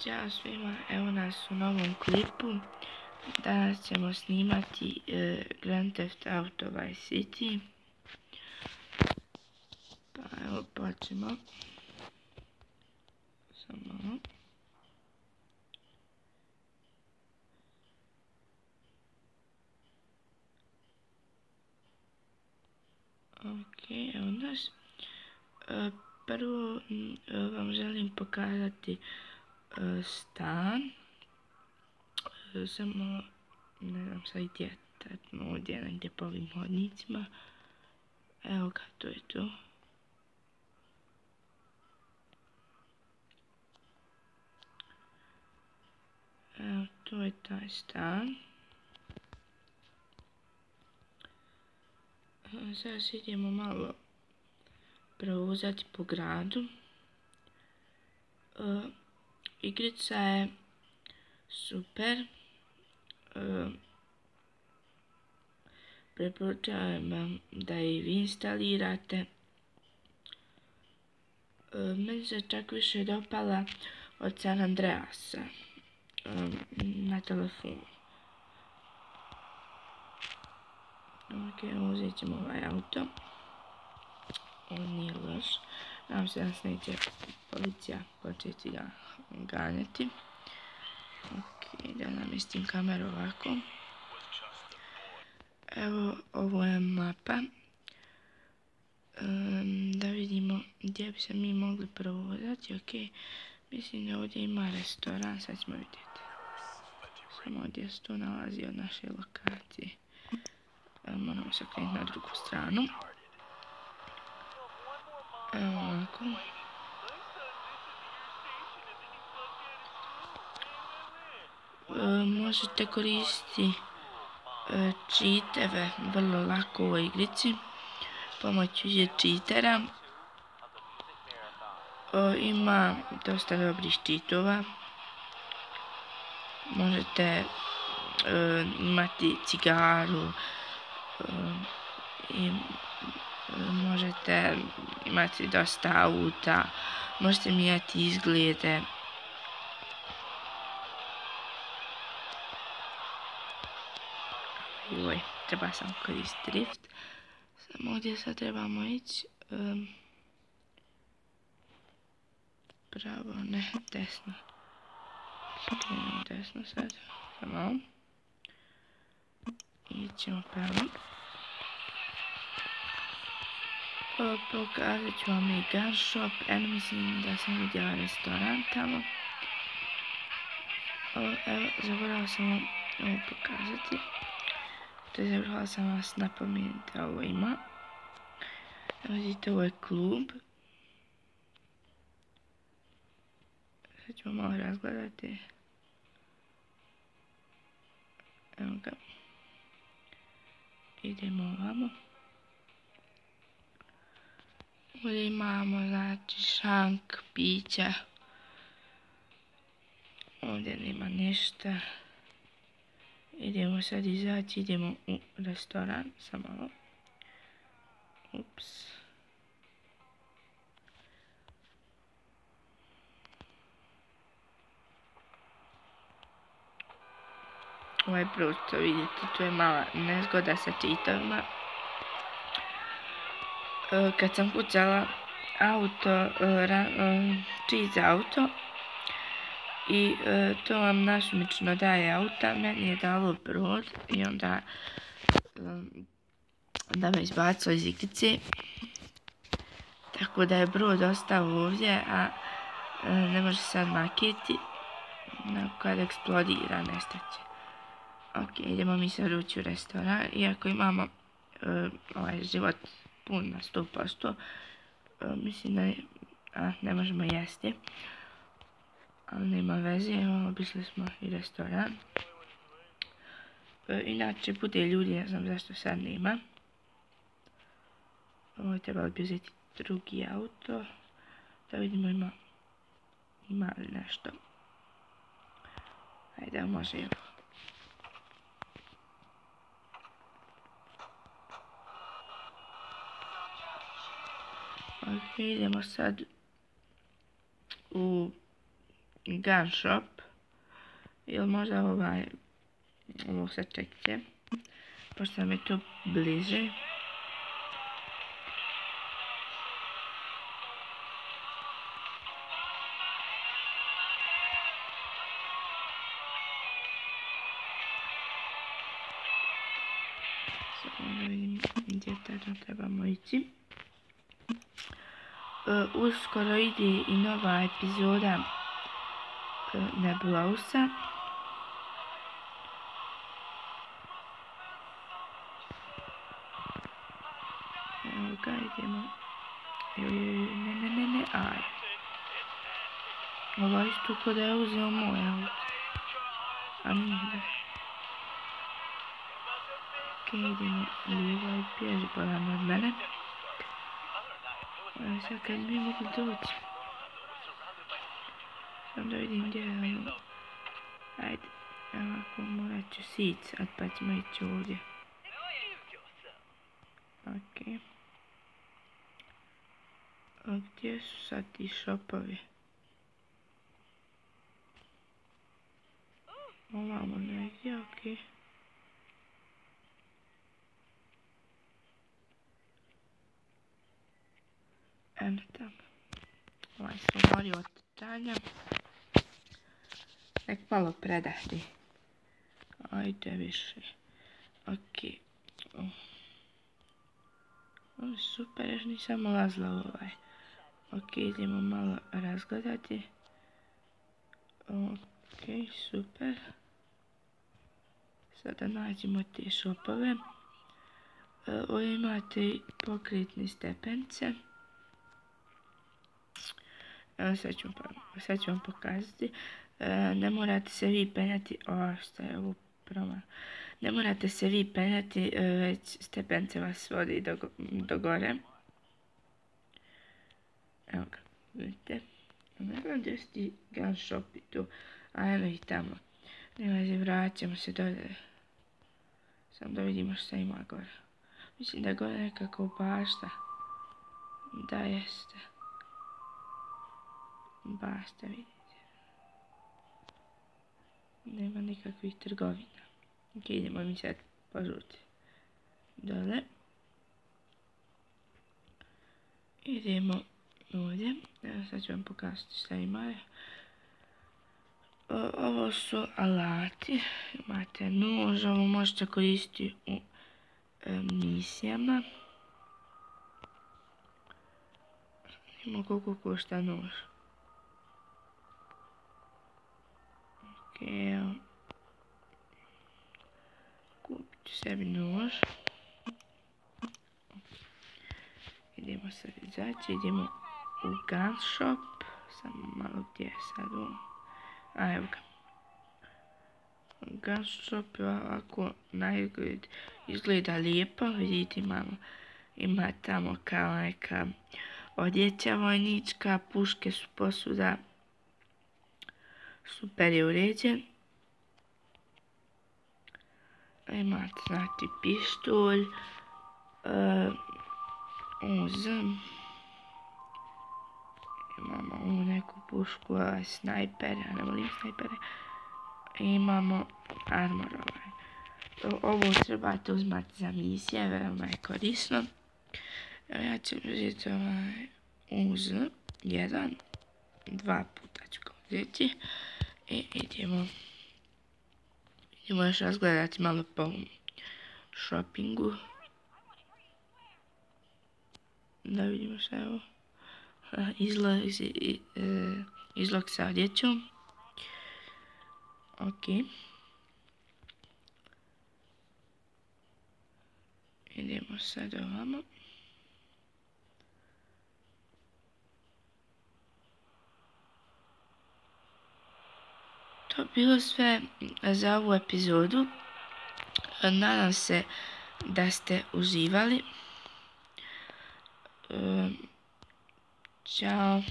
Ćao svima, evo nas u novom klipu. Danas ćemo snimati Grand Theft Auto Vice City. Pa evo počnemo. Samo. Ok, evo nas. Prvo vam želim pokazati stan. Samo, ne znam sad gdje, ovdje negdje po ovim hodnicima. Evo ga, to je to. Evo, to je taj stan. Sada se idemo malo provozati po gradu. Igrica je super. Preporučujem vam da je vi instalirate. Meni se čak više dopala od San Andreasa na telefonu. Ok, uzet ćemo ovaj auto. On nije loš. Nadam se da se neće policija početi ga ganjati. Ok, da namjestim kameru ovako. Evo, ovo je mapa. Da vidimo gdje bi se mi mogli provozati. Ok, mislim da ovdje ima restoran, sad ćemo vidjeti. Samo gdje se to nalazi od naše lokacije. Moramo se krenuti na drugu stranu. Evo ovako. Možete koristiti cheateve vrlo lako u ovoj igrici pomoću cheatera. Ima dosta dobrih cheatova. Možete imati cigaru i možete imati dosta auta, možete mijenjati izglede. Joj, treba sam koristiti drift. Samo gdje sad trebamo ići? Pravo, ne, desno. Krenemo desno sad. Samo. Ićemo pravo. Pokazat ću vam i gun shop. Mislim da sam vidjela restoran tamo. Evo, zaboravila sam vam ovo pokazati. Zaboravila sam vas napomenuti da ovo ima. Evo vidite, ovo je klub. Sad ćemo malo razgledati. Evo ga. Idemo ovamo. Ovdje imamo, znači, šank, pića. Ovdje nema ništa. Idemo sad izaći, idemo u restoran, samo malo. Ups. Ovaj broj, to vidite, tu je mala nezgoda sa cheatovima. Kad sam kucala auto, cheat za auto, i to vam nasumično daje auta, meni je dalo brod i onda da me izbacilo iz igrice. Tako da je brod ostao ovdje, a ne može sad makiti. Kad eksplodira, nestaće. Ok, idemo mi sad ući u restoran. Iako imamo ovaj život pun na 100%, mislim da ne možemo jesti. Ali nema veze, obišli smo i restoran. Inače, bude ljudi, ne znam zašto sad nema. Ovo je trebalo bi uzeti drugi auto. Da vidimo ima li nešto. Ajde, može i ovo. Ok, idemo sad u Gun Shop. Ili možda ovo sad čekajte. Pošto nam je to bliže. Samo da vidim gdje tačno trebamo ići. Uskoro ide i nova epizoda Nebulousa. Evo ga, idemo. Ne, aj. Ovo isto ko da je uzeo moj auto. A nije da. Ok, idemo lijevo i bježi poravno od mene. Evo sad kad mi mogu doći. Sam da vidim gdje je ono. Ajde. Ovako morat ću sići sad pa ćemo ići ovdje. Ok. A gdje su sad ti šopovi? Ovamo negdje, ok. Eno tamo. Ovaj smo mori od tanja. Nek malo predahni. Ajde više. Ok. Ovo je super, još nisam ulazila u ovaj. Ok, idemo malo razgledati. Ok, super. Sada nađemo te šopove. Ovdje imate pokretne stepence. Evo sad ću vam pokazati. Ne morate se vi penjati. Šta je ovo promah? Ne morate se vi penjati, već stepence vas vodi do gore. Evo ga, vidite. Ne znam gdje su ti gun shopi tu. A eno ih tamo. Nema veze, vratit ćemo se dolje. Samo da vidimo šta ima gore. Mislim da je gore nekako bašta. Da, jeste. Bašta, vidite. Nema nikakvih trgovina. Ok, idemo mi sad požuti. Dole. Idemo ovdje. Evo sad ću vam pokazati šta ima. Ovo su alati. Imate nož, ovo možete koristiti u misijama. Vidimo koliko košta nož. Ok, evo. Kupit ću sebi nož. Idemo sad izaći, idemo u gun shop. Samo malo gdje je sad ovo. A evo ga. Gun shop je ovako najgled. Izgleda lijepo, vidite malo. Ima tamo kao neka odjeća vojnička, puške su posuda. Super je uređen. Imate znači pištolj, uz, imamo ovu neku pušku, snajper, ja ne volim snajpere. Imamo armor ovaj. Ovo trebate uzmati za misije, veoma je korisno. Ja ću uzeti ovaj uz, jedan, dva puta ću ga uzeti. I idemo još razgledati malo po shoppingu. Da vidimo šta je ovo. Izlog sa odjećom. Ok. Idemo sad ovamo. To bilo sve za ovu epizodu. Nadam se da ste uživali. Ćao.